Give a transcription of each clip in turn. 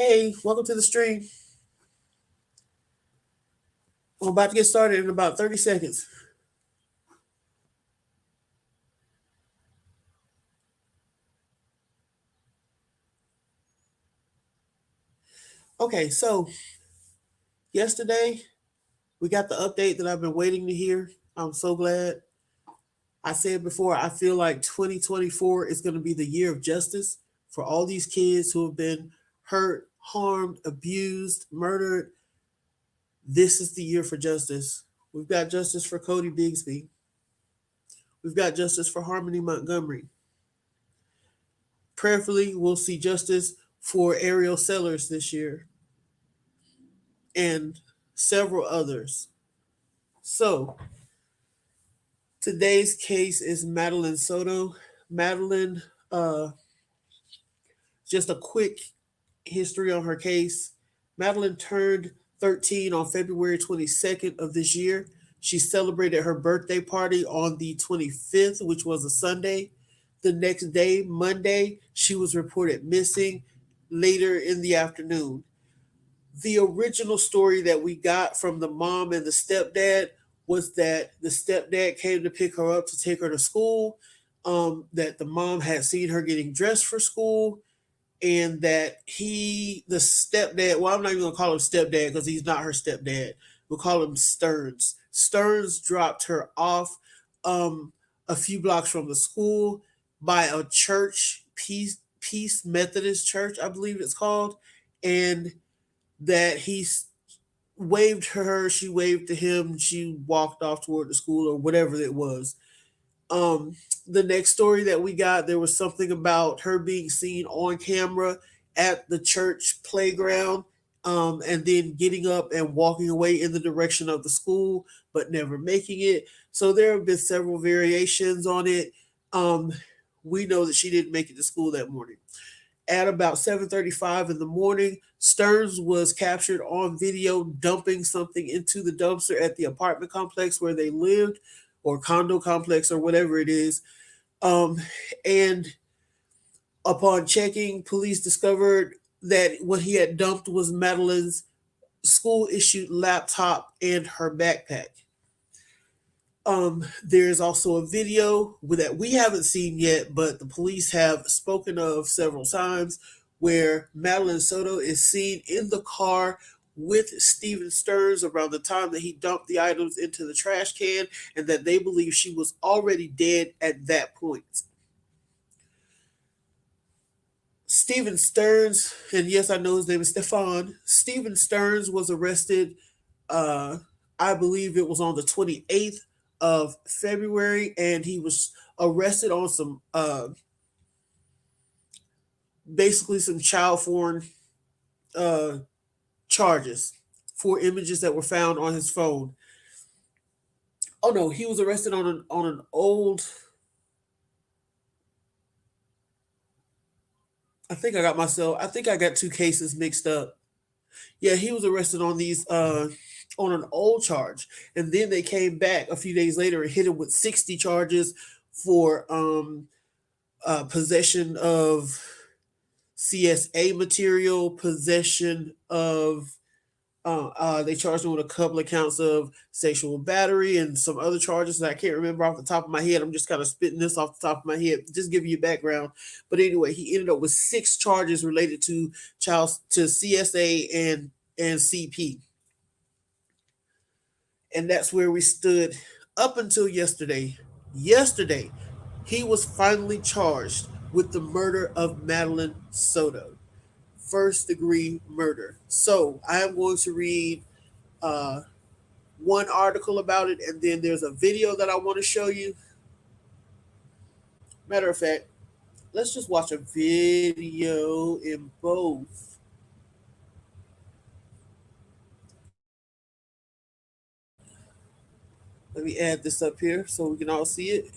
Hey, welcome to the stream. I'm about to get started in about 30 seconds. Okay, so yesterday we got the update that I've been waiting to hear. I'm so glad. I said before, I feel like 2024 is going to be the year of justice for all these kids who have been hurt, harmed, abused, murdered. This is the year for justice. We've got justice for Cody Bigsby. We've got justice for Harmony Montgomery. Prayerfully, we'll see justice for Ariel Sellers this year and several others. So, today's case is Madeline Soto. Madeline, just a quick history on her case. Madeline turned 13 on February 22nd of this year. She celebrated her birthday party on the 25th, which was a Sunday. The next day, Monday, she was reported missing later in the afternoon. The original story that we got from the mom and the stepdad was that the stepdad came to pick her up to take her to school, that the mom had seen her getting dressed for school, and that the stepdad, well, I'm not even going to call him stepdad because he's not her stepdad. We'll call him Stearns. Stearns dropped her off a few blocks from the school by a church, Peace Methodist Church, I believe it's called, and that he waved her, she waved to him, she walked off toward the school or whatever it was. The next story that we got, there was something about her being seen on camera at the church playground, and then getting up and walking away in the direction of the school, but never making it. So there have been several variations on it. We know that she didn't make it to school that morning. At about 7:35 in the morning, Stearns was captured on video dumping something into the dumpster at the apartment complex where they lived, or condo complex, or whatever it is. And upon checking, police discovered that what he had dumped was Madeline's school issued laptop and her backpack. There's also a video that we haven't seen yet, but the police have spoken of several times, where Madeline Soto is seen in the car with Stephen Stearns around the time that he dumped the items into the trash can, and that they believe she was already dead at that point. Stephen Stearns, and yes, I know his name is Stefan. Stephen Stearns was arrested, uh, I believe it was on the 28th of February, and he was arrested on some basically some child porn uh, charges for images that were found on his phone. Oh no, he was arrested on an old. I think I got two cases mixed up. Yeah, he was arrested on these on an old charge, and then they came back a few days later and hit him with 60 charges for possession of CSA material, possession of. They charged him with a couple of counts of sexual battery and some other charges that I can't remember off the top of my head. I'm just kind of spitting this off the top of my head, just give you background. But anyway, he ended up with 6 charges related to CSA and CP, and that's where we stood up until yesterday. Yesterday, he was finally charged with the murder of Madeline Soto, first degree murder. So I am going to read uh, one article about it, and then there's a video that I want to show you. Matter of fact, let's just watch a video in both. Let me add this up here so we can all see it.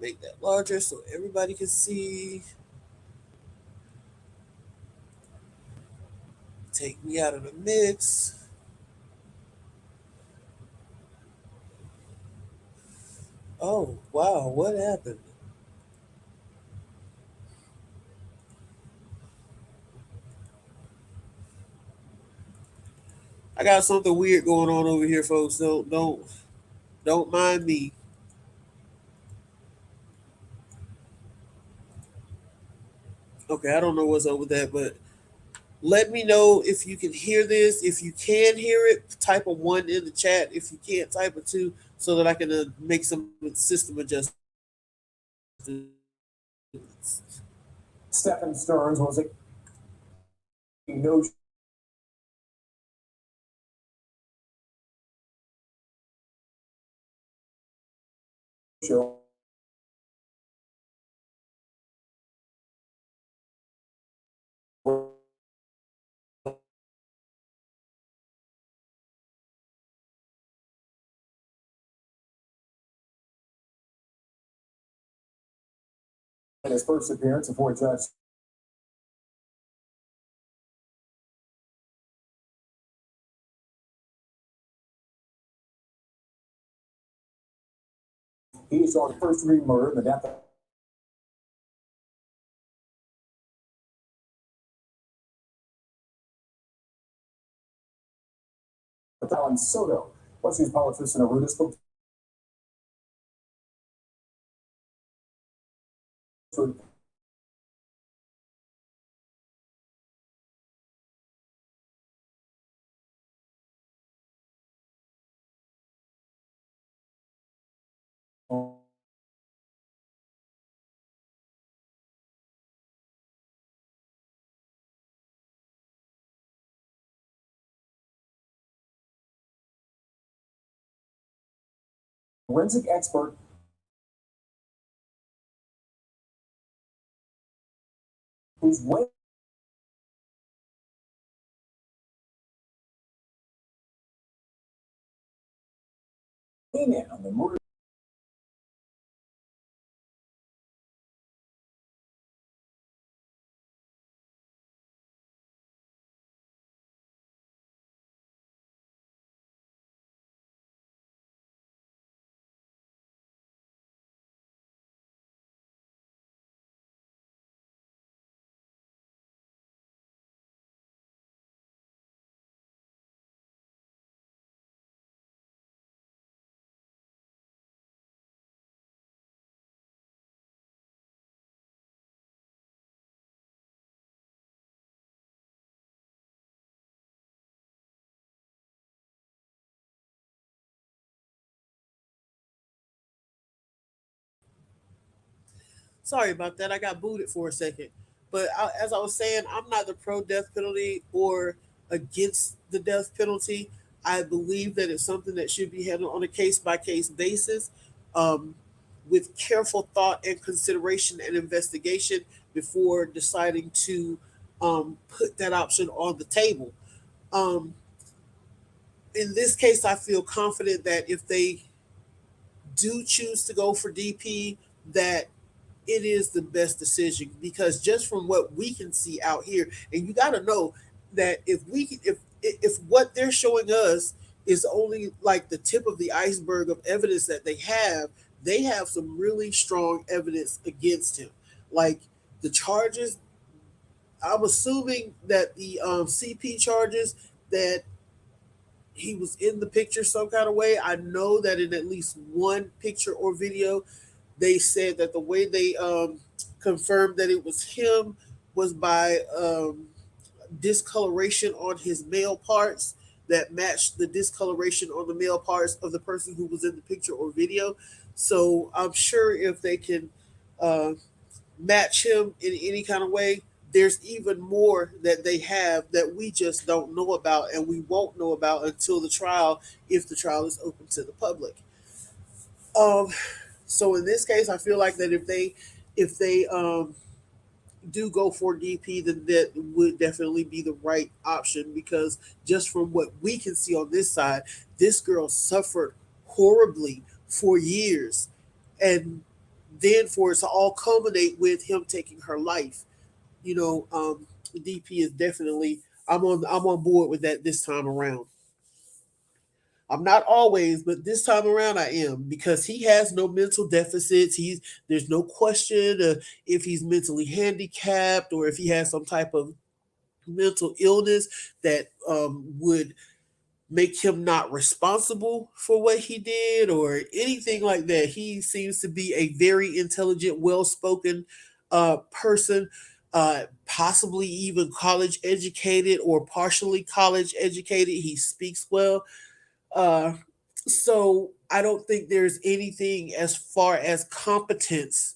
Make that larger so everybody can see. Take me out of the mix. Oh, wow, what happened? I got something weird going on over here, folks. Don't mind me. Okay, I don't know what's up with that, but let me know if you can hear this. If you can hear it, type a one in the chat. If you can't, type a two so that I can make some system adjustments. Stephen Stearns was a no show in his first appearance before Judge he saw the first degree murder and the death of Alan Soto. Washington politician Aruna spoke to a forensic expert who's weighing in on the murder. Sorry about that. I got booted for a second. But as I was saying, I'm not the pro death penalty or against the death penalty. I believe that it's something that should be handled on a case by case basis, um, with careful thought and consideration and investigation before deciding to put that option on the table. Um, in this case, I feel confident that if they do choose to go for DP, that it is the best decision because just from what we can see out here, and you got to know that if what they're showing us is only like the tip of the iceberg of evidence that they have some really strong evidence against him. Like the charges, I'm assuming that the CP charges that he was in the picture some kind of way. I know that in at least one picture or video, they said that the way they confirmed that it was him was by discoloration on his male parts that matched the discoloration on the male parts of the person who was in the picture or video. So I'm sure if they can uh, match him in any kind of way, there's even more that they have that we just don't know about and we won't know about until the trial, if the trial is open to the public. Um, so in this case, I feel like that if they do go for DP, then that would definitely be the right option because just from what we can see on this side, this girl suffered horribly for years, and then for it to all culminate with him taking her life, DP is definitely I'm on board with that this time around. I'm not always, but this time around I am because he has no mental deficits. There's no question if he's mentally handicapped or if he has some type of mental illness that would make him not responsible for what he did or anything like that. He seems to be a very intelligent, well-spoken person, possibly even college educated or partially college educated. He speaks well. Uh, so I don't think there's anything as far as competence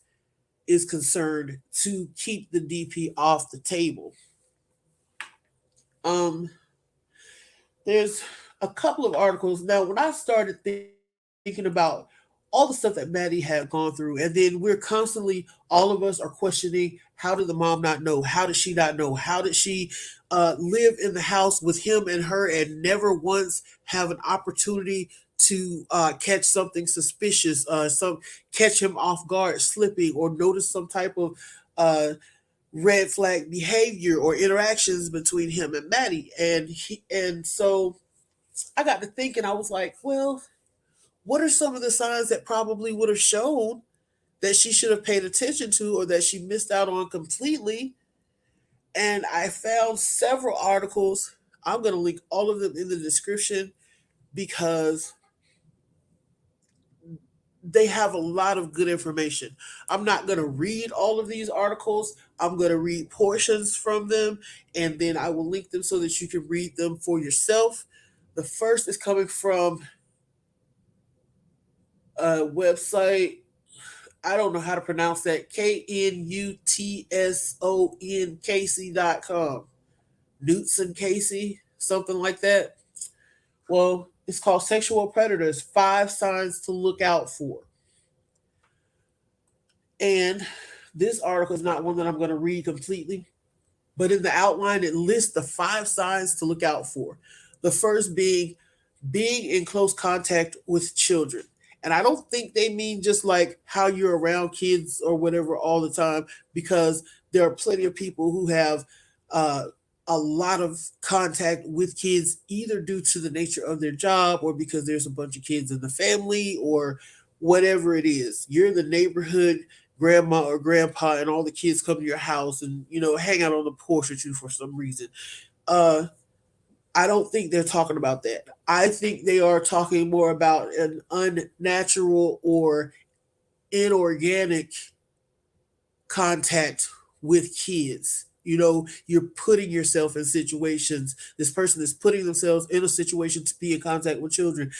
is concerned to keep the DP off the table. Um, there's a couple of articles now. When I started thinking about all the stuff that Maddie had gone through, and then we're constantly, all of us are questioning, how did the mom not know? How did she not know? How did she live in the house with him and her and never once have an opportunity to catch something suspicious, some catch him off guard slipping, or notice some type of uh, red flag behavior or interactions between him and Maddie? And so I got to thinking. I was like, well, what are some of the signs that probably would have shown that she should have paid attention to or that she missed out on completely? And I found several articles. I'm going to link all of them in the description because they have a lot of good information. I'm not going to read all of these articles. I'm going to read portions from them, and then I will link them so that you can read them for yourself. The first is coming from a website. I don't know how to pronounce that. KNUTSON Casey.com. Newtson Casey, something like that. Well, it's called Sexual Predators, 5 Signs to Look Out For. And this article is not one that I'm going to read completely, but in the outline, it lists the 5 signs to look out for. The first being in close contact with children. And I don't think they mean just like how you're around kids or whatever all the time, because there are plenty of people who have uh, a lot of contact with kids, either due to the nature of their job or because there's a bunch of kids in the family or whatever it is. You're in the neighborhood grandma or grandpa, and all the kids come to your house and hang out on the porch with you for some reason. Uh, I don't think they're talking about that. I think they are talking more about an unnatural or inorganic contact with kids. You're putting yourself in situations. This person is putting themselves in a situation to be in contact with children,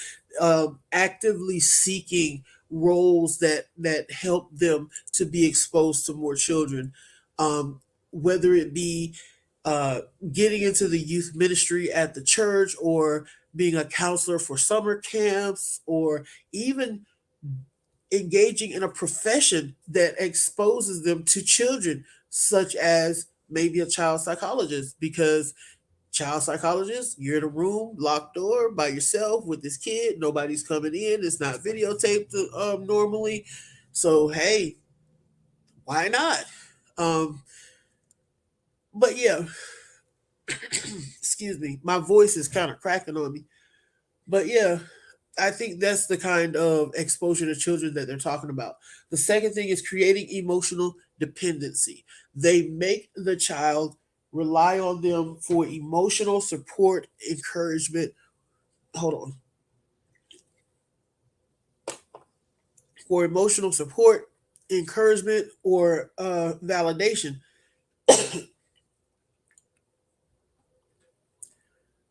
actively seeking roles that help them to be exposed to more children, whether it be uh, getting into the youth ministry at the church, or being a counselor for summer camps, or even engaging in a profession that exposes them to children, such as maybe a child psychologist. Because child psychologist, you're in a room, locked door, by yourself with this kid. Nobody's coming in. It's not videotaped normally. So hey, why not? Um, but yeah, excuse me, my voice is kind of cracking on me. But yeah, I think that's the kind of exposure to children that they're talking about. The second thing is creating emotional dependency. They make the child rely on them for emotional support, encouragement. Hold on. For emotional support, encouragement, or validation.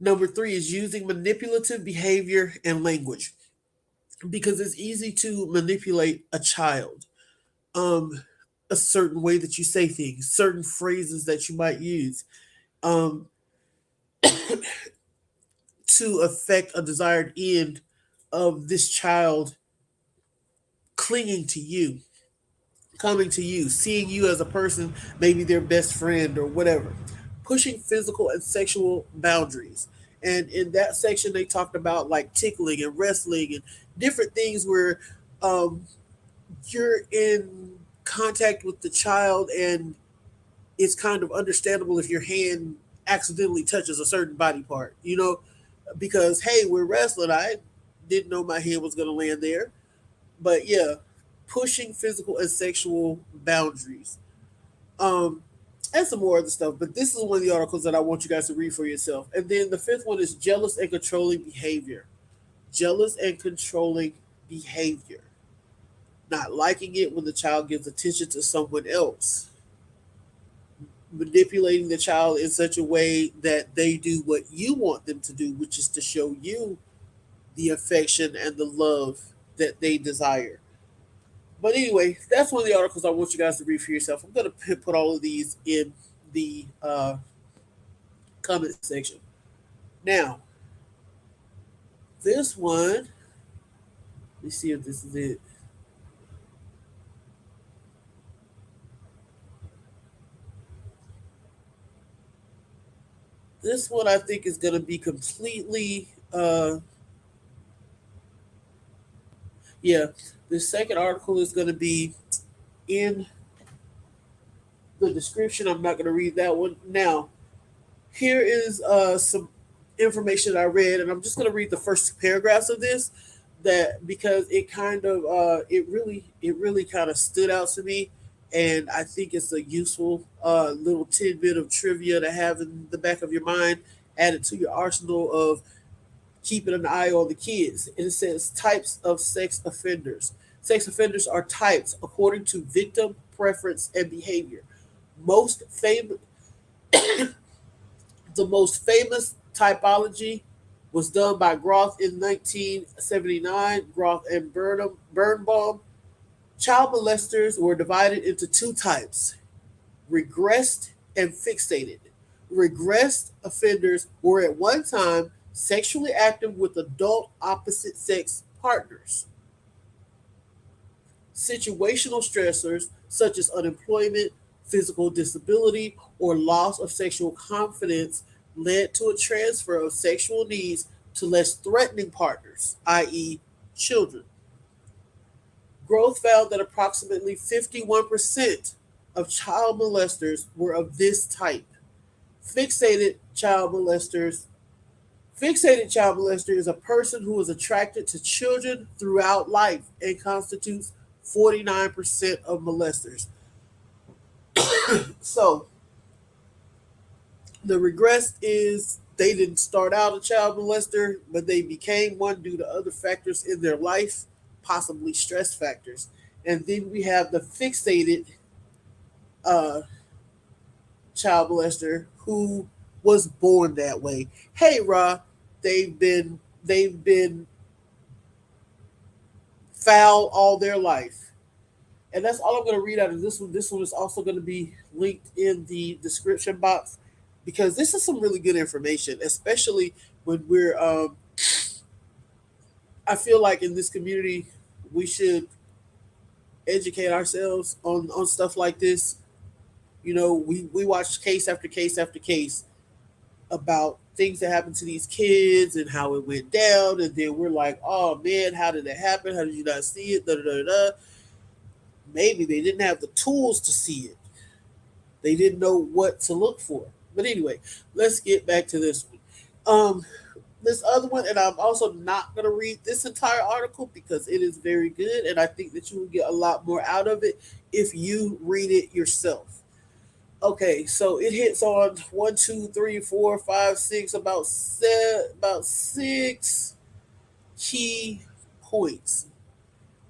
Number three is using manipulative behavior and language, because it's easy to manipulate a child. Um, a certain way that you say things, certain phrases that you might use, um, to affect a desired end of this child clinging to you, coming to you, seeing you as a person, maybe their best friend or whatever. Pushing physical and sexual boundaries. And in that section, they talked about like tickling and wrestling and different things where um, you're in contact with the child, and it's kind of understandable if your hand accidentally touches a certain body part, because hey, we're wrestling. I didn't know my hand was gonna land there, but yeah, pushing physical and sexual boundaries. Um, and some more other stuff, but this is one of the articles that I want you guys to read for yourself. And then the fifth one is jealous and controlling behavior. Jealous and controlling behavior. Not liking it when the child gives attention to someone else. Manipulating the child in such a way that they do what you want them to do, which is to show you the affection and the love that they desire. But anyway, that's one of the articles I want you guys to read for yourself. I'm going to put all of these in the comment section. Now, this one, let me see if this is it. This one I think is going to be completely, yeah, the second article is going to be in the description. I'm not going to read that one. Now, here is some information I read, and I'm just going to read the first two paragraphs of this. That because it kind of it really kind of stood out to me, and I think it's a useful little tidbit of trivia to have in the back of your mind, added to your arsenal of keeping an eye on the kids. And it says types of sex offenders. Sex offenders are types according to victim preference and behavior. Most famous The most famous typology was done by Groth in 1979. Groth and Birnbaum. Child molesters were divided into two types: regressed and fixated. Regressed offenders were at one time sexually active with adult opposite sex partners. Situational stressors such as unemployment, physical disability, or loss of sexual confidence led to a transfer of sexual needs to less threatening partners, i.e., children. Growth found that approximately 51% of child molesters were of this type. Fixated child molesters Fixated child molester is a person who is attracted to children throughout life and constitutes 49% of molesters. So the regress is they didn't start out a child molester, but they became one due to other factors in their life, possibly stress factors. And then we have the fixated uh, child molester who was born that way. Hey, Ra, they've been foul all their life. And that's all I'm going to read out of this one. This one is also going to be linked in the description box because this is some really good information, especially when we're. I feel like in this community, we should educate ourselves on stuff like this. We watch case after case after case about things that happened to these kids and how it went down, and then we're like, oh man, how did it happen? How did you not see it? Da da da da. Maybe they didn't have the tools to see it. They didn't know what to look for. But anyway, let's get back to this one. This other one, and I'm also not going to read this entire article because it is very good, and I think that you will get a lot more out of it if you read it yourself. Okay, so it hits on one, two, three, four, five, six, about six key points.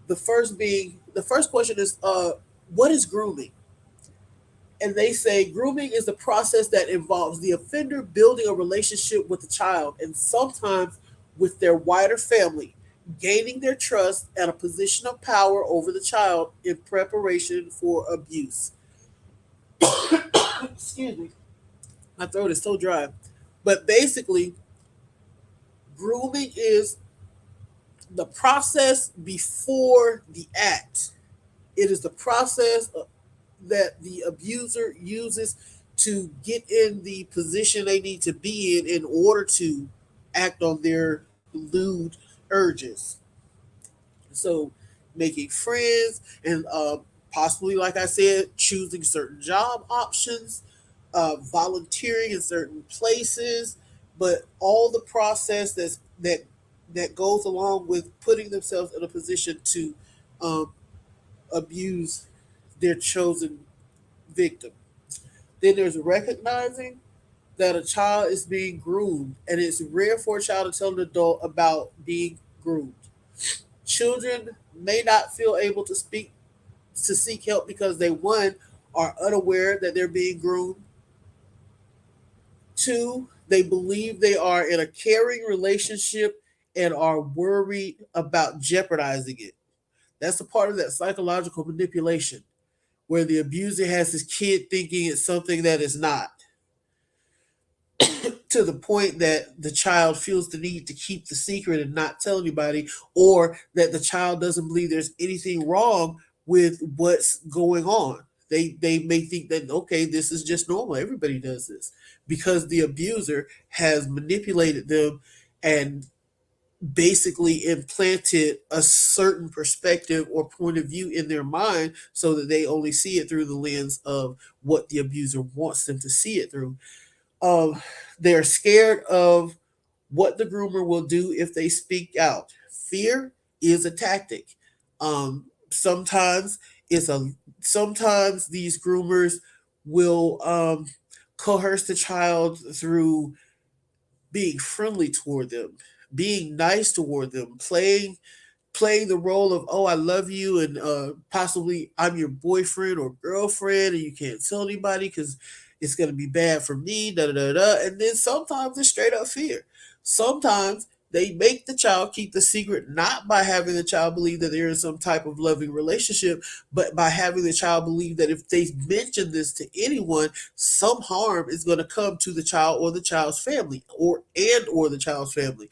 The first question is, what is grooming? And they say grooming is the process that involves the offender building a relationship with the child and sometimes with their wider family, gaining their trust and a position of power over the child in preparation for abuse. Excuse me, my throat is so dry. But basically, grooming is the process before the act. It is the process that the abuser uses to get in the position they need to be in order to act on their lewd urges. So, making friends and possibly, like I said, choosing certain job options, volunteering in certain places, but all the process that goes along with putting themselves in a position to um, abuse their chosen victim. Then there's recognizing that a child is being groomed, and it's rare for a child to tell an adult about being groomed. Children may not feel able to seek help because they, one, are unaware that they're being groomed. Two, they believe they are in a caring relationship and are worried about jeopardizing it. That's a part of that psychological manipulation where the abuser has his kid thinking it's something that is not, to the point that the child feels the need to keep the secret and not tell anybody, or that the child doesn't believe there's anything wrong with what's going on. They may think that, okay, this is just normal, everybody does this, because the abuser has manipulated them and basically implanted a certain perspective or point of view in their mind so that they only see it through the lens of what the abuser wants them to see it through. um, they're scared of what the groomer will do if they speak out. Fear is a tactic. Sometimes it's a sometimes these groomers will coerce the child through being friendly toward them, being nice toward them, playing the role of, oh, I love you, and possibly I'm your boyfriend or girlfriend and you can't tell anybody because it's going to be bad for me, da da da da. And then sometimes it's straight up fear. Sometimes they make the child keep the secret, not by having the child believe that they're in some type of loving relationship, but by having the child believe that if they mention this to anyone, some harm is going to come to the child or the child's family, or the child's family.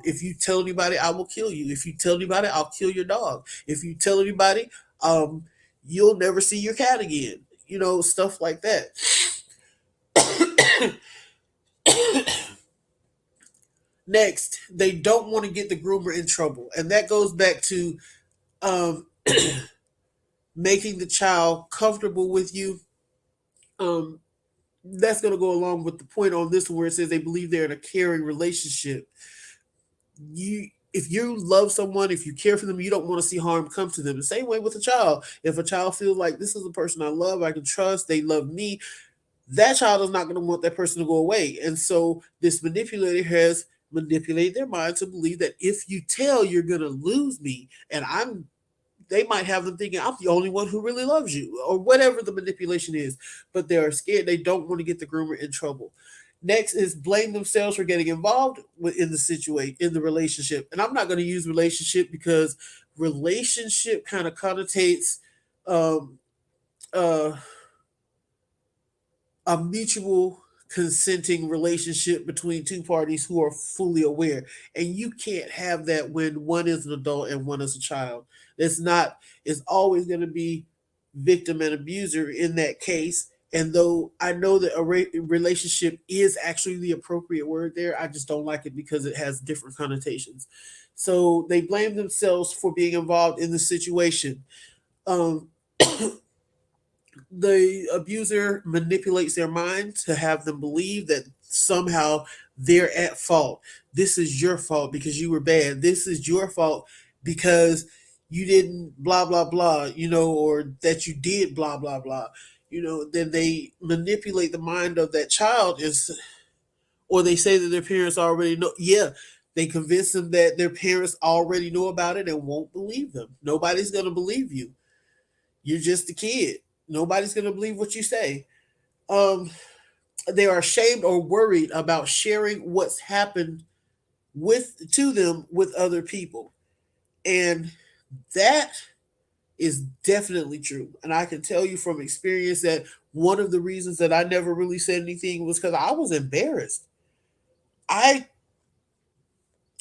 If you tell anybody, I will kill you. If you tell anybody, I'll kill your dog. If you tell anybody, um, you'll never see your cat again. Stuff like that. Next, they don't want to get the groomer in trouble. And that goes back to um, making the child comfortable with you. Um, that's going to go along with the point on this one where it says they believe they're in a caring relationship. If you love someone, if you care for them, you don't want to see harm come to them. The same way with a child. If a child feels like this is a person I love, I can trust, they love me, that child is not going to want that person to go away. And so this manipulator has manipulated their mind to believe that if you tell, you're going to lose me, and they might have them thinking I'm the only one who really loves you, or whatever the manipulation is. But they are scared. They don't want to get the groomer in trouble. Next is blame themselves for getting involved in the situation, in the relationship. And I'm not going to use relationship because relationship kind of connotates um, uh, a mutual consenting relationship between two parties who are fully aware. And you can't have that when one is an adult and one is a child. It's not, it's always going to be victim and abuser in that case. And though I know that relationship is actually the appropriate word there, I just don't like it because it has different connotations. So they blame themselves for being involved in the situation. Um, the abuser manipulates their mind to have them believe that somehow they're at fault. This is your fault because you were bad. This is your fault because you didn't blah blah blah, or that you did blah blah blah. Then they manipulate the mind of that child, or they say that their parents already know. Yeah, they convince them that their parents already know about it and won't believe them. Nobody's going to believe you. You're just a kid. Nobody's going to believe what you say. Um, they are ashamed or worried about sharing what's happened to them with other people. And that is definitely true. And I can tell you from experience that one of the reasons that I never really said anything was because I was embarrassed. I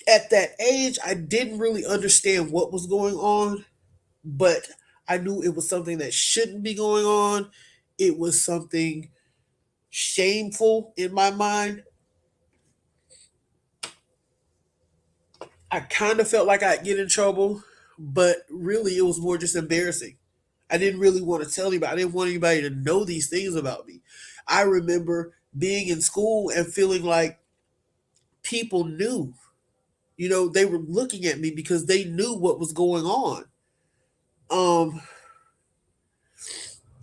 At that age, I didn't really understand what was going on, but I knew it was something that shouldn't be going on. It was something shameful in my mind. I kind of felt like I'd get in trouble, but really it was more just embarrassing. I didn't really want to tell anybody. I didn't want anybody to know these things about me. I remember being in school and feeling like people knew. They were looking at me because they knew what was going on. Um,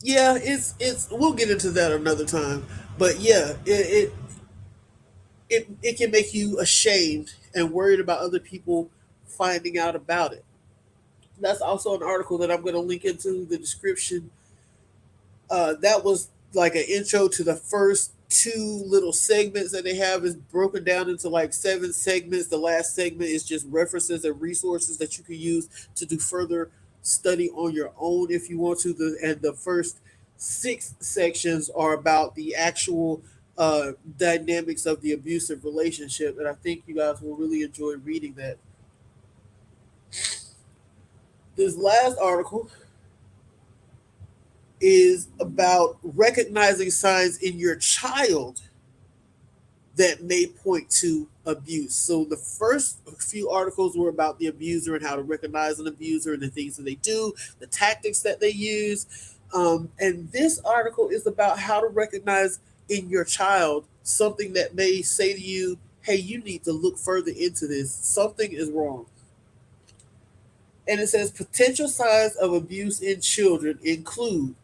yeah, it's we'll get into that another time. But yeah, it can make you ashamed and worried about other people finding out about it. That's also an article that I'm going to link into the description. That was like an intro to the first two little segments that they have is broken down into like seven segments. The last segment is just references and resources that you can use to do further study on your own if you want to. And the first six sections are about the actual dynamics of the abusive relationship, and I think you guys will really enjoy reading that. This last article is about recognizing signs in your child that may point to abuse. So the first few articles were about the abuser and how to recognize an abuser and the things that they do, the tactics that they use. And this article is about how to recognize in your child something that may say to you, hey, you need to look further into this. Something is wrong. And it says potential signs of abuse in children include,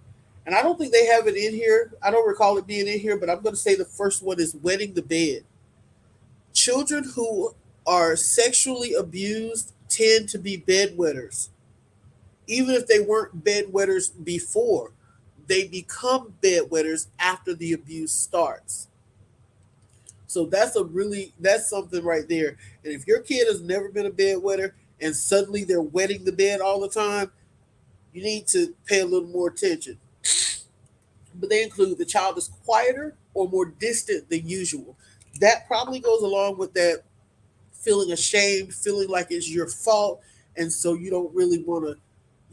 and I don't think they have it in here. I don't recall it being in here, but I'm going to say the first one is wetting the bed. Children who are sexually abused tend to be bedwetters. Even if they weren't bedwetters before, they become bedwetters after the abuse starts. So that's something right there. And if your kid has never been a bedwetter and suddenly they're wetting the bed all the time, you need to pay a little more attention. But they include the child is quieter or more distant than usual. That probably goes along with that feeling ashamed, feeling like it's your fault, and so you don't really want to.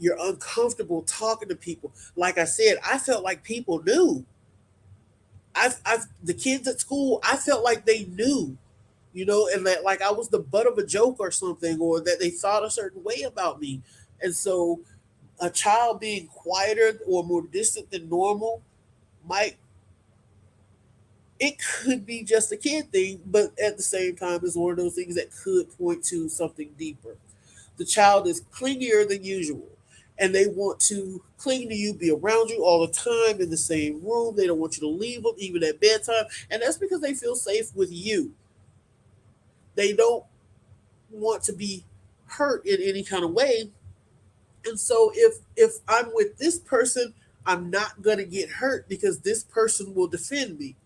You're uncomfortable talking to people. Like I said, I felt like people knew. I've the kids at school. I felt like they knew, and that like I was the butt of a joke or something, or that they thought a certain way about me, and so a child being quieter or more distant than normal might it could be just a kid thing, but at the same time, it's one of those things that could point to something deeper. The child is clingier than usual, and they want to cling to you, be around you all the time in the same room. They don't want you to leave them, even at bedtime, and that's because they feel safe with you. They don't want to be hurt in any kind of way, and so if I'm with this person, I'm not gonna get hurt because this person will defend me.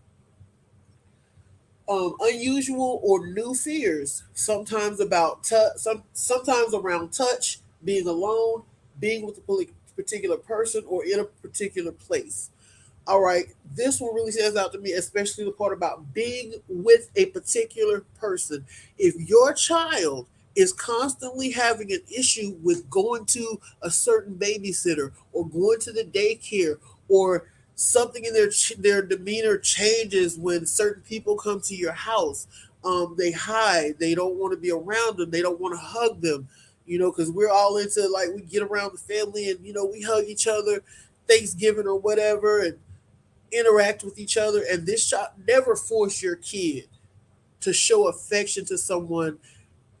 Unusual or new fears. Sometimes about sometimes around touch, being alone, being with a particular person, or in a particular place. All right, this one really stands out to me, especially the part about being with a particular person. If your child is constantly having an issue with going to a certain babysitter or going to the daycare, or something in their demeanor changes when certain people come to your house, they hide, they don't want to be around them, they don't want to hug them, because we're all into like we get around the family and we hug each other Thanksgiving or whatever, and interact with each other. And this shot never force your kid to show affection to someone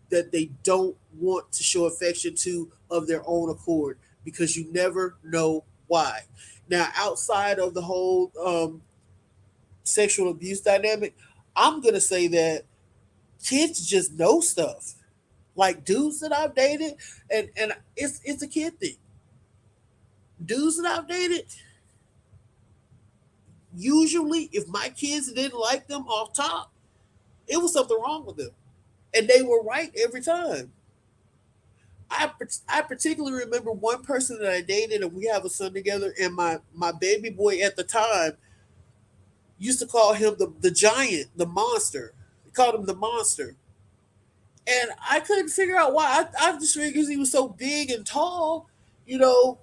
that they don't want to show affection to of their own accord, because you never know why. Now, outside of the whole sexual abuse dynamic, I'm gonna say that kids just know stuff. Like dudes that I've dated, and it's a kid thing. Dudes that I've dated, usually if my kids didn't like them off top, it was something wrong with them, and they were right every time. I particularly remember one person that I dated, and we have a son together. And my baby boy at the time used to call him the giant, the monster. He called him the monster, and I couldn't figure out why. I just figured because he was so big and tall, you know,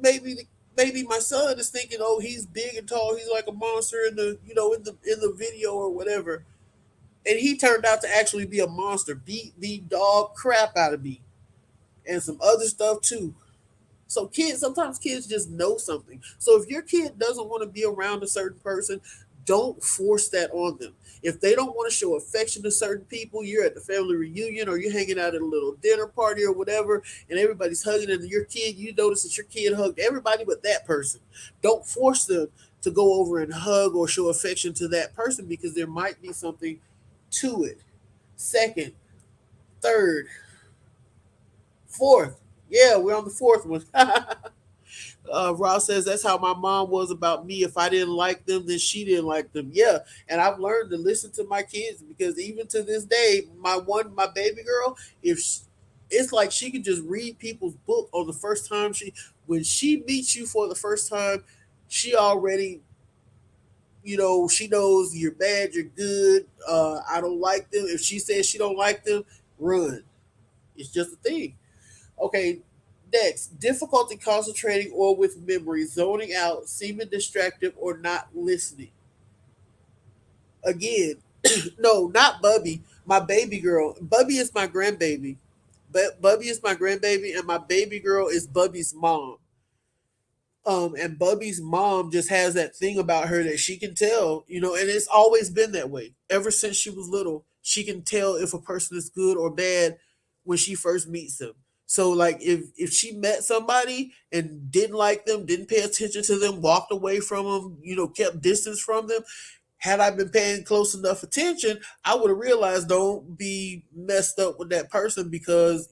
maybe maybe my son is thinking, oh, he's big and tall, he's like a monster in the in the video or whatever. And he turned out to actually be a monster, beat the dog crap out of me, and some other stuff too. So kids, sometimes kids just know something. So if your kid doesn't want to be around a certain person, don't force that on them. If they don't want to show affection to certain people, you're at the family reunion or you're hanging out at a little dinner party or whatever, and everybody's hugging, and your kid, you notice that your kid hugged everybody but that person. Don't force them to go over and hug or show affection to that person because there might be something to it. Second, third, fourth. Yeah, we're on the fourth one. Ross says that's how my mom was about me. If I didn't like them, then she didn't like them. Yeah, and I've learned to listen to my kids because even to this day, my baby girl, if she, it's like she can just read people's book on the first time when she meets you for the first time, she already she knows you're bad, you're good. I don't like them. If she says she don't like them, run. It's just a thing. Okay, next, difficulty concentrating or with memory, zoning out, seeming distracted, or not listening. Again, no, not Bubby, my baby girl. Bubby is my grandbaby. But Bubby is my grandbaby, and my baby girl is Bubby's mom. And Bubby's mom just has that thing about her that she can tell, and it's always been that way. Ever since she was little, she can tell if a person is good or bad when she first meets them. So like if she met somebody and didn't like them, didn't pay attention to them, walked away from them, kept distance from them, had I been paying close enough attention, I would have realized don't be messed up with that person because,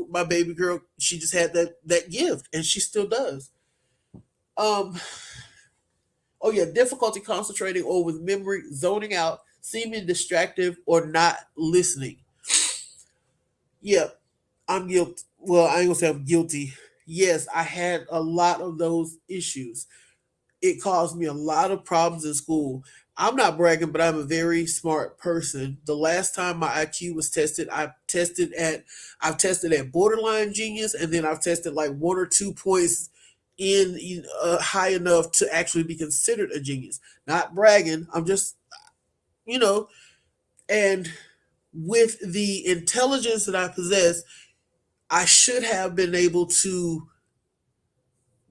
my baby girl, she just had that gift and she still does. Um, oh yeah, difficulty concentrating or with memory, zoning out, seeming distracted, or not listening. Yeah, I'm guilty. Well, I ain't gonna say I'm guilty. Yes, I had a lot of those issues. It caused me a lot of problems in school. I'm not bragging, but I'm a very smart person. The last time my IQ was tested, I've tested at borderline genius, and then I've tested like 1 or 2 points in high enough to actually be considered a genius. Not bragging. I'm just you know, and with the intelligence that I possess, I should have been able to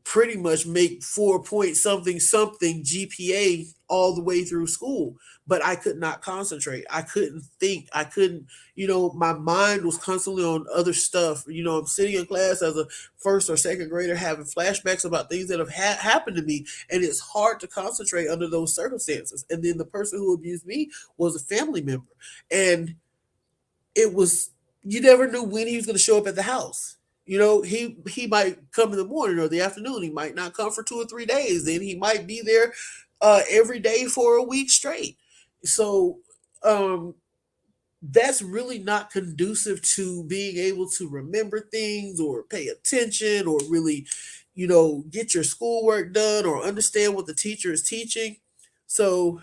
pretty much make 4 point something something GPA all the way through school. But I could not concentrate. I couldn't think. I couldn't, my mind was constantly on other stuff. I'm sitting in class as a first or second grader having flashbacks about things that have happened to me. And it's hard to concentrate under those circumstances. And then the person who abused me was a family member. And it was you never knew when he was going to show up at the house. He might come in the morning or the afternoon. He might not come for 2 or 3 days. Then he might be there every day for a week straight. So um, that's really not conducive to being able to remember things or pay attention or really, get your schoolwork done or understand what the teacher is teaching. So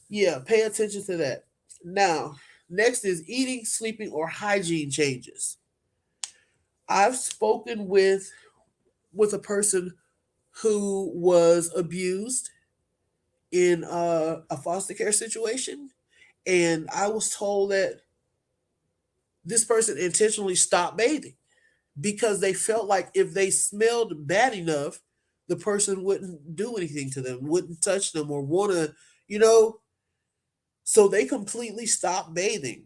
yeah, pay attention to that. Now, next is eating, sleeping, or hygiene changes. I've spoken with a person who was abused in a foster care situation, and I was told that this person intentionally stopped bathing because they felt like if they smelled bad enough, the person wouldn't do anything to them, wouldn't touch them, or want to, you know. So they completely stopped bathing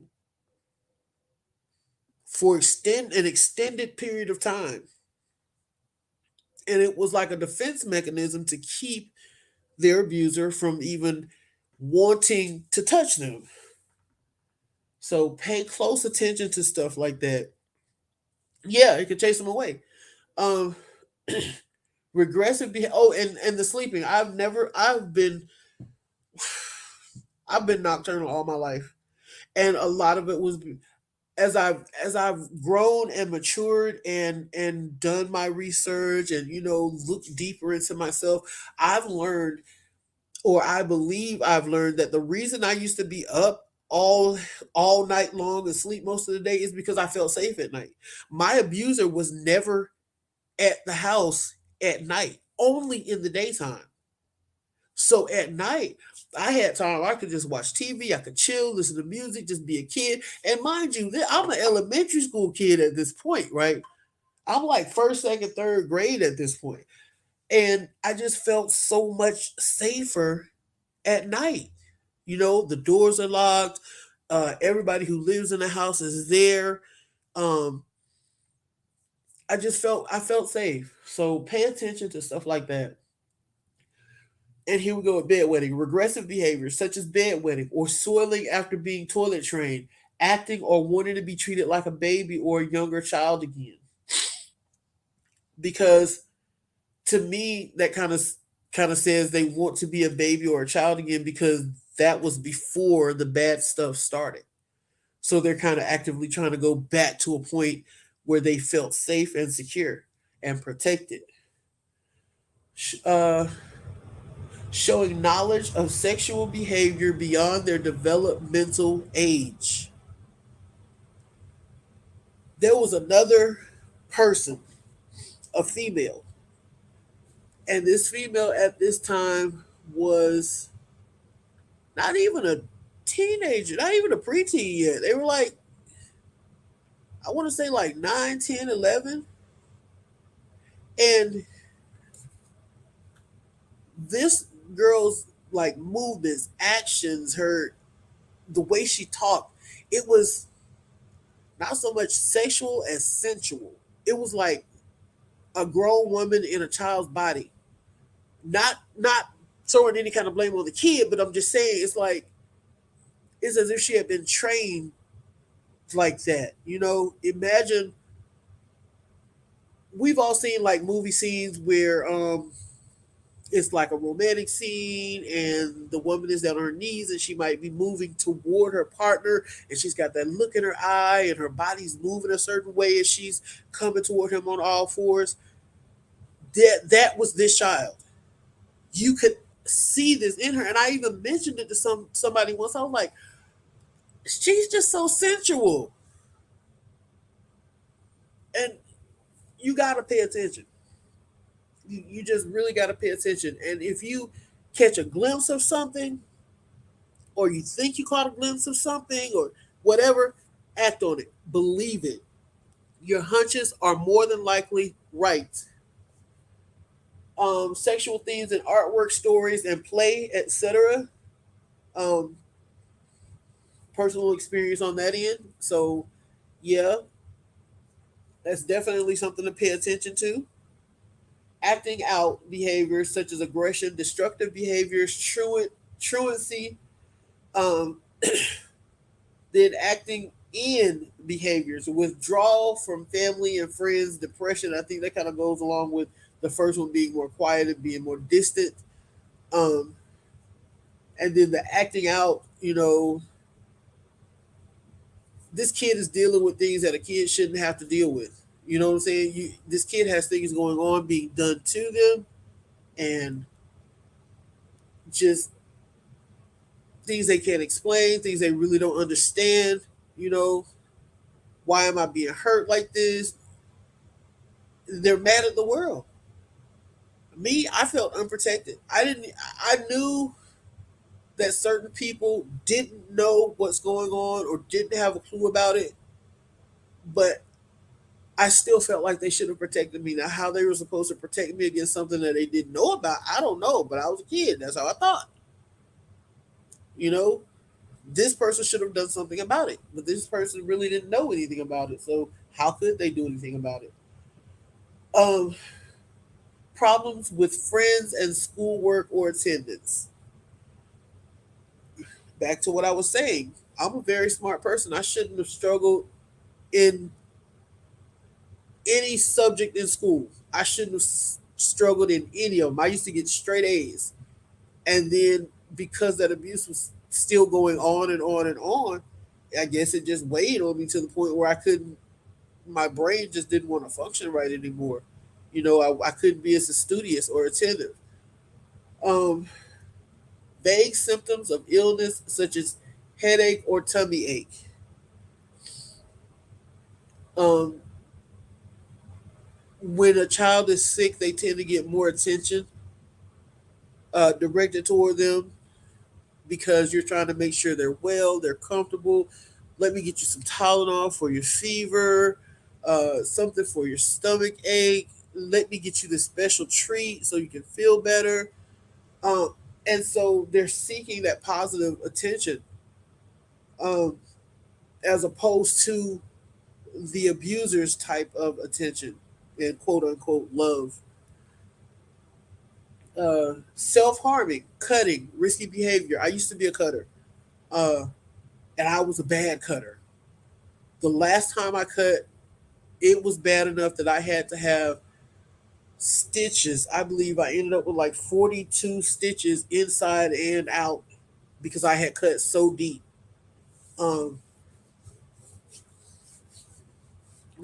for an extended period of time, and it was like a defense mechanism to keep their abuser from even wanting to touch them. So pay close attention to stuff like that. Yeah, it could chase them away. Um, regressive behavior. Oh, and the sleeping. I've been nocturnal all my life, and a lot of it was as I've grown and matured and done my research and looked deeper into myself. I've learned, or I believe I've learned, that the reason I used to be up all night long and sleep most of the day is because I felt safe at night. My abuser was never at the house at night, only in the daytime. So at night, I had time. I could just watch TV. I could chill, listen to music, just be a kid. And mind you, I'm an elementary school kid at this point, right? I'm like first, second, third grade at this point. And I just felt so much safer at night. You know, the doors are locked. Everybody who lives in the house is there. Um, I felt safe. So pay attention to stuff like that. And here we go with bedwetting. Regressive behaviors such as bedwetting or soiling after being toilet trained, acting or wanting to be treated like a baby or a younger child again. Because to me, that kind of says they want to be a baby or a child again because that was before the bad stuff started. So they're kind of actively trying to go back to a point where they felt safe and secure and protected. Uh, Showing knowledge of sexual behavior beyond their developmental age. There was another person, a female, and this female at this time was not even a teenager, not even a preteen yet. They were like, I want to say like 9, 10, 11. And this girl's like movements, actions, the way she talked, it was not so much sexual as sensual. It was like a grown woman in a child's body. Not throwing any kind of blame on the kid, but I'm just saying it's like it's as if she had been trained like that. You know, imagine we've all seen like movie scenes where it's like a romantic scene and the woman is down on her knees and she might be moving toward her partner and she's got that look in her eye and her body's moving a certain way as she's coming toward him on all fours. That was this child. You could see this in her. And I even mentioned it to somebody once. I was like, she's just so sensual. And you gotta pay attention. You just really gotta pay attention. And if you catch a glimpse of something, or you think you caught a glimpse of something, or whatever, act on it. Believe it. Your hunches are more than likely right. Sexual themes in artwork, stories, and play, etc. Um, Personal experience on that end. So, yeah, that's definitely something to pay attention to. Acting out behaviors such as aggression, destructive behaviors, truancy, um, then acting in behaviors, withdrawal from family and friends, depression. I think that kind of goes along with the first one being more quiet and being more distant. Um, and then the acting out, this kid is dealing with things that a kid shouldn't have to deal with. You know what I'm saying? This kid has things going on being done to them, and just things they can't explain, things they really don't understand. You know, why am I being hurt like this? They're mad at the world. Me, I felt unprotected. I didn't. I knew that certain people didn't know what's going on or didn't have a clue about it, but I still felt like they should have protected me. Now, how they were supposed to protect me against something that they didn't know about, I don't know. But I was a kid. That's how I thought. You know, this person should have done something about it, but this person really didn't know anything about it. So how could they do anything about it? Um, Problems with friends and schoolwork or attendance. Back to what I was saying. I'm a very smart person. I shouldn't have struggled in any subject in school. I shouldn't have struggled in any of them. I used to get straight A's. And then because that abuse was still going on and on and on, I guess it just weighed on me to the point where I couldn't, my brain just didn't want to function right anymore. I couldn't be as studious or attentive. Um, Vague symptoms of illness such as headache or tummy ache. Um, when a child is sick, they tend to get more attention directed toward them because you're trying to make sure they're well, they're comfortable. Let me get you some Tylenol for your fever. something for your stomach ache. Let me get you this special treat so you can feel better. Um, and so they're seeking that positive attention, um, as opposed to the abuser's type of attention and quote unquote love. Self harming, cutting, risky behavior. I used to be a cutter, uh, and I was a bad cutter. The last time I cut, it was bad enough that I had to have stitches. I believe I ended up with like 42 stitches inside and out because I had cut so deep. Um,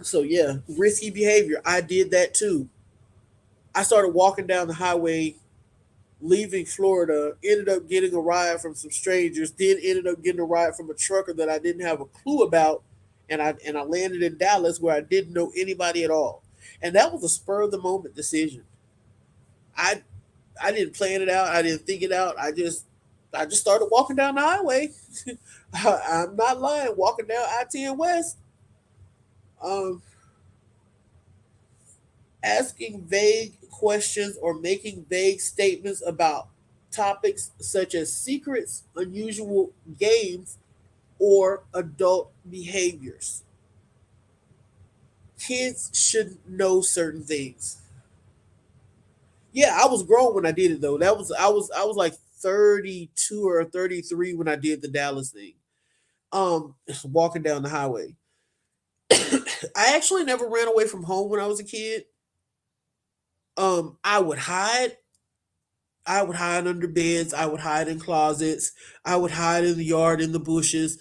so yeah, risky behavior. I did that too. I started walking down the highway leaving Florida, ended up getting a ride from some strangers, then ended up getting a ride from a trucker that I didn't have a clue about, and I landed in Dallas where I didn't know anybody at all. And that was a spur of the moment decision. I I didn't plan it out. I didn't think it out. I just started walking down the highway. I'm not lying. Walking down I-10 West, um, asking vague questions or making vague statements about topics such as secrets, unusual games, or adult behaviors. Kids should know certain things. Yeah, I was grown when I did it though. I was like 32 or 33 when I did the Dallas thing. Walking down the highway. I actually never ran away from home when I was a kid. I would hide. I would hide under beds. I would hide in closets. I would hide in the yard in the bushes.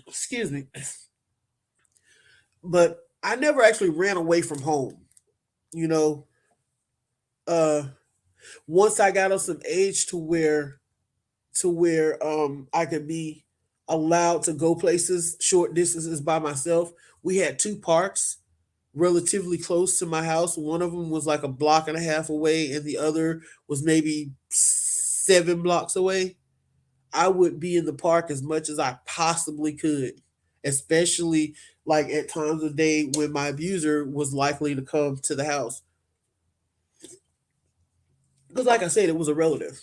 Excuse me. But I never actually ran away from home. You know, uh, once I got of some age to where I could be allowed to go places short distances by myself. We had two parks relatively close to my house. One of them was like a block and a half away, and the other was maybe 7 blocks away. I would be in the park as much as I possibly could, especially like at times of day when my abuser was likely to come to the house. Because, like I said, it was a relative.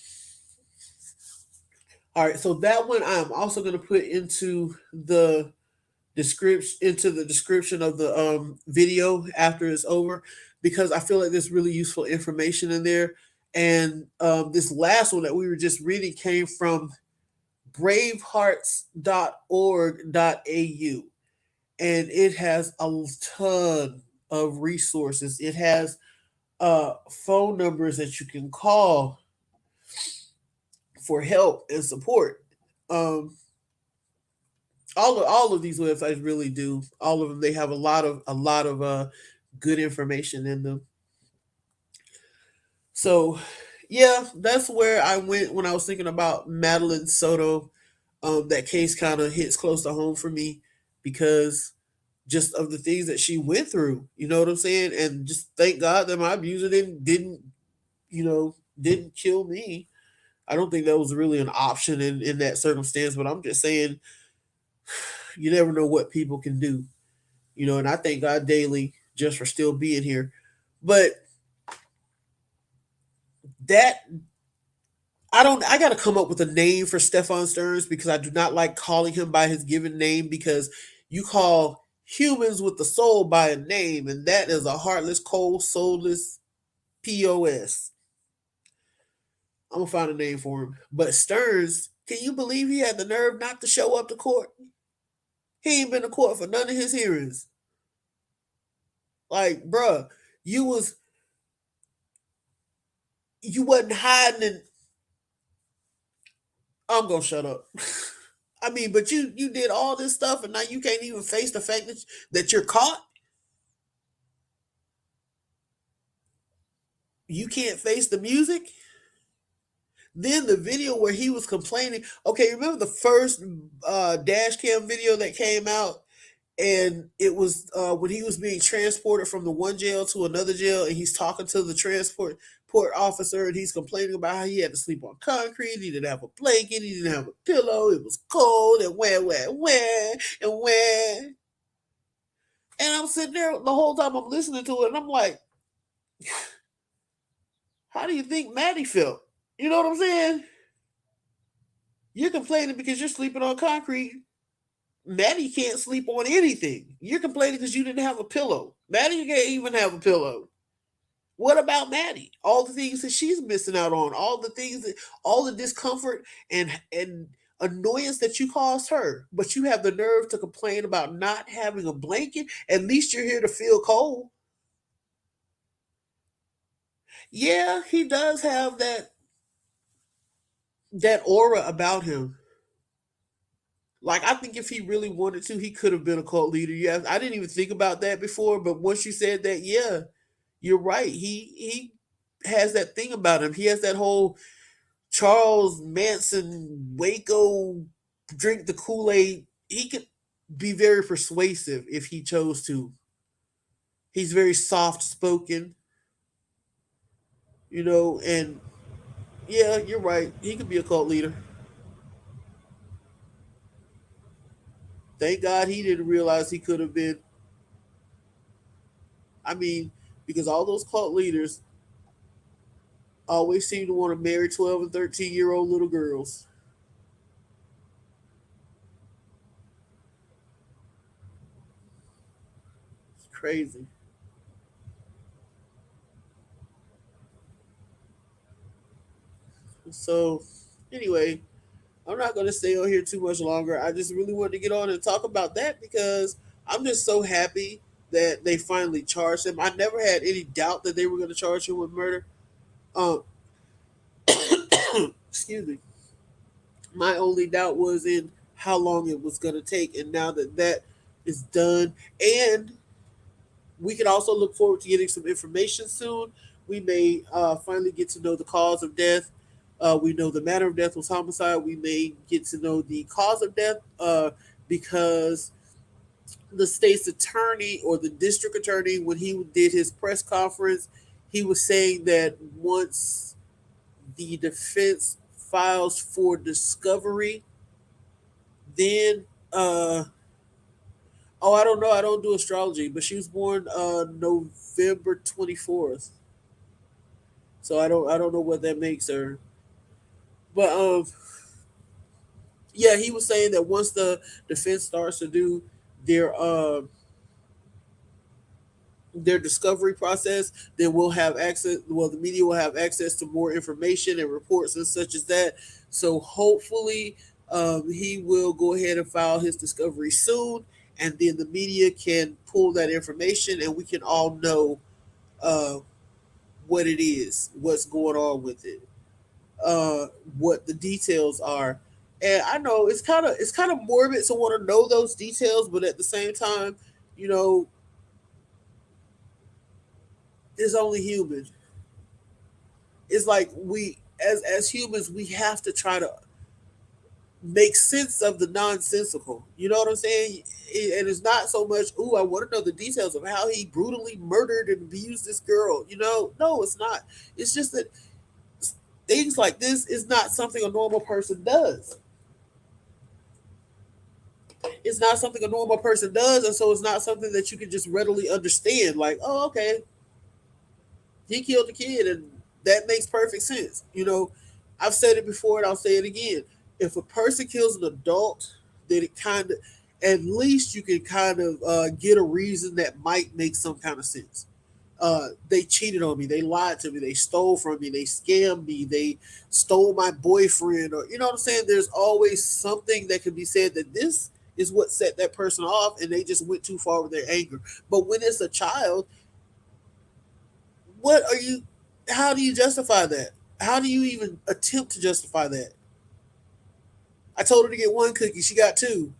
All right, so that one I'm also going to put into the description of the video after it's over, because I feel like there's really useful information in there. And this last one that we were just reading came from bravehearts.org.au, and it has a ton of resources. It has phone numbers that you can call for help and support. Um, all of these websites really do. All of them, they have a lot of good information in them. So yeah, that's where I went when I was thinking about Madeline Soto. That case kind of hits close to home for me because just of the things that she went through. You know what I'm saying? And just thank God that my abuser didn't kill me. I don't think that was really an option in that circumstance, but I'm just saying you never know what people can do. And I thank God daily just for still being here. But that I gotta come up with a name for Stefan Stearns because I do not like calling him by his given name, because you call humans with the soul by a name, and that is a heartless, cold, soulless POS. I'm gonna find a name for him. But Stearns, can you believe he had the nerve not to show up to court? He ain't been to court for none of his hearings. Like, bruh, you was you wasn't hiding in. I'm gonna shut up. I mean, but you did all this stuff, and now you can't even face the fact that you're caught. You can't face the music. Then the video where he was complaining. Okay, remember the first dash cam video that came out, and it was when he was being transported from the one jail to another jail, and he's talking to the transport port officer, and he's complaining about how he had to sleep on concrete, he didn't have a blanket, he didn't have a pillow, it was cold, and where, and where. And I'm sitting there the whole time I'm listening to it, and I'm like, how do you think Maddie felt? You know what I'm saying? You're complaining because you're sleeping on concrete. Maddie can't sleep on anything. You're complaining because you didn't have a pillow. Maddie can't even have a pillow. What about Maddie? All the things that she's missing out on, all the things that, all the discomfort and annoyance that you caused her, but you have the nerve to complain about not having a blanket. At least you're here to feel cold. Yeah, he does have that aura about him. Like I think if he really wanted to, he could have been a cult leader. Yeah, I didn't even think about that before, but once you said that, yeah, you're right. He has that thing about him. He has that whole Charles Manson Waco drink the Kool-Aid. He could be very persuasive if he chose to. He's very soft spoken, and yeah, you're right. He could be a cult leader. Thank God he didn't realize he could have been. I mean, because all those cult leaders always seem to want to marry 12 and 13-year-old little girls. It's crazy. So, anyway, I'm not going to stay on here too much longer. I just really wanted to get on and talk about that because I'm just so happy that they finally charged him. I never had any doubt that they were going to charge him with murder. Um, excuse me. My only doubt was in how long it was going to take, and now that that is done, and we can also look forward to getting some information soon. We may finally get to know the cause of death. We know the manner of death was homicide. We may get to know the cause of death because the state's attorney or the district attorney, when he did his press conference, he was saying that once the defense files for discovery, then oh, I don't know. I don't do astrology, but she was born November 24th. So I don't know what that makes her. But yeah, he was saying that once the defense starts to do their uh their discovery process, then we'll have access. Well, the media will have access to more information and reports and such as that. So hopefully, he will go ahead and file his discovery soon, and then the media can pull that information, and we can all know uh, what it is, what's going on with it, uh, what the details are. And I know it's kind of morbid to want to know those details, but at the same time, you know, it's only human. It's like we as humans we have to try to make sense of the nonsensical. You know what I'm saying? And it's not so much, ooh, I want to know the details of how he brutally murdered and abused this girl. No, it's not. It's just that things like this is not something a normal person does. It's not something a normal person does, and so it's not something that you can just readily understand. Like, oh, okay, he killed the kid, and that makes perfect sense. I've said it before, and I'll say it again. If a person kills an adult, then it kind of, at least you can kind of get a reason that might make some kind of sense. They cheated on me, they lied to me, they stole from me, they scammed me, they stole my boyfriend, or you know what I'm saying. There's always something that can be said that this is what set that person off, and they just went too far with their anger. But when it's a child, what are you? How do you justify that? How do you even attempt to justify that? I told her to get one cookie, she got two.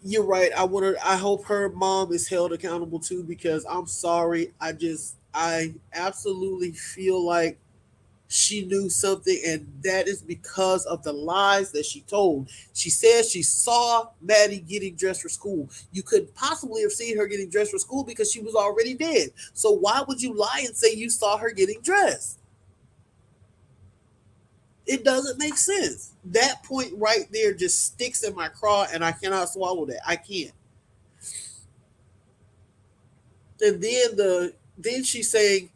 You're right. I hope her mom is held accountable too, because I'm sorry. I absolutely feel like she knew something, and that is because of the lies that she told. She said she saw Maddie getting dressed for school. You couldn't possibly have seen her getting dressed for school because she was already dead. So why would you lie and say you saw her getting dressed? It doesn't make sense. That point right there just sticks in my craw, and I cannot swallow that. I can't. And then she's saying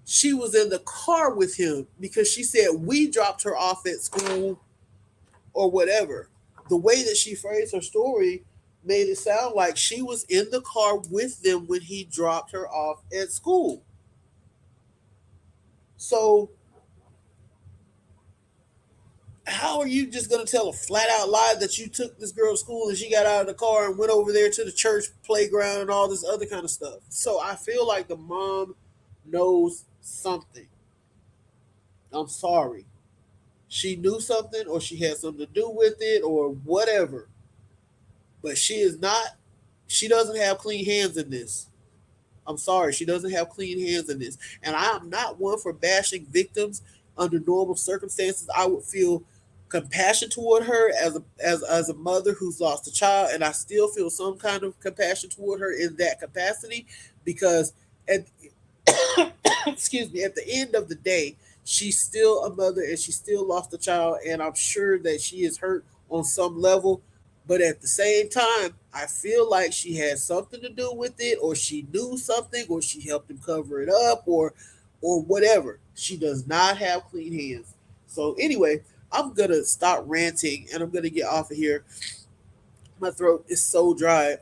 she was in the car with him because she said we dropped her off at school or whatever. The way that she phrased her story made it sound like she was in the car with them when he dropped her off at school. So how are you just gonna tell a flat out lie that you took this girl to school and she got out of the car and went over there to the church playground and all this other kind of stuff? So I feel like the mom knows something. I'm sorry. She knew something or she had something to do with it or whatever. But she doesn't have clean hands in this. I'm sorry, she doesn't have clean hands in this. And I am not one for bashing victims under normal circumstances. I would feel compassion toward her as a mother who's lost a child, and I still feel some kind of compassion toward her in that capacity because at excuse me, at the end of the day, she's still a mother and she still lost a child, and I'm sure that she is hurt on some level. But at the same time, I feel like she had something to do with it, or she knew something, or she helped him cover it up, or whatever. She does not have clean hands. So anyway, I'm gonna stop ranting and I'm gonna get off of here. My throat is so dry.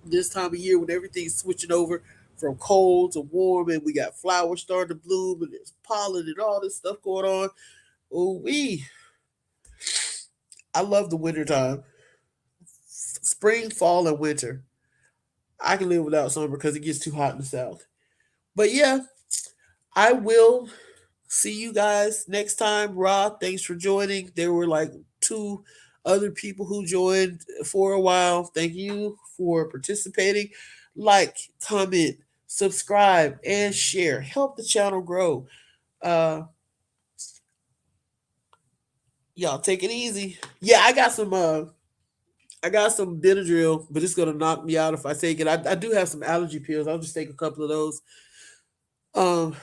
This time of year when everything's switching over from cold to warm and we got flowers starting to bloom and there's pollen and all this stuff going on. Oh we I love the winter time. Spring, fall, and winter. I can live without summer because it gets too hot in the south. But yeah, I will see you guys next time. Rob, thanks for joining. There were like two other people who joined for a while. Thank you for participating. Like, comment, subscribe, and share. Help the channel grow. Uh y'all take it easy. Yeah, I got some Benadryl, but it's gonna knock me out if I take it. I do have some allergy pills. I'll just take a couple of those. Um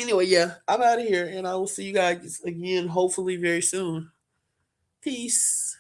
anyway, yeah, I'm out of here and I will see you guys again hopefully very soon. Peace.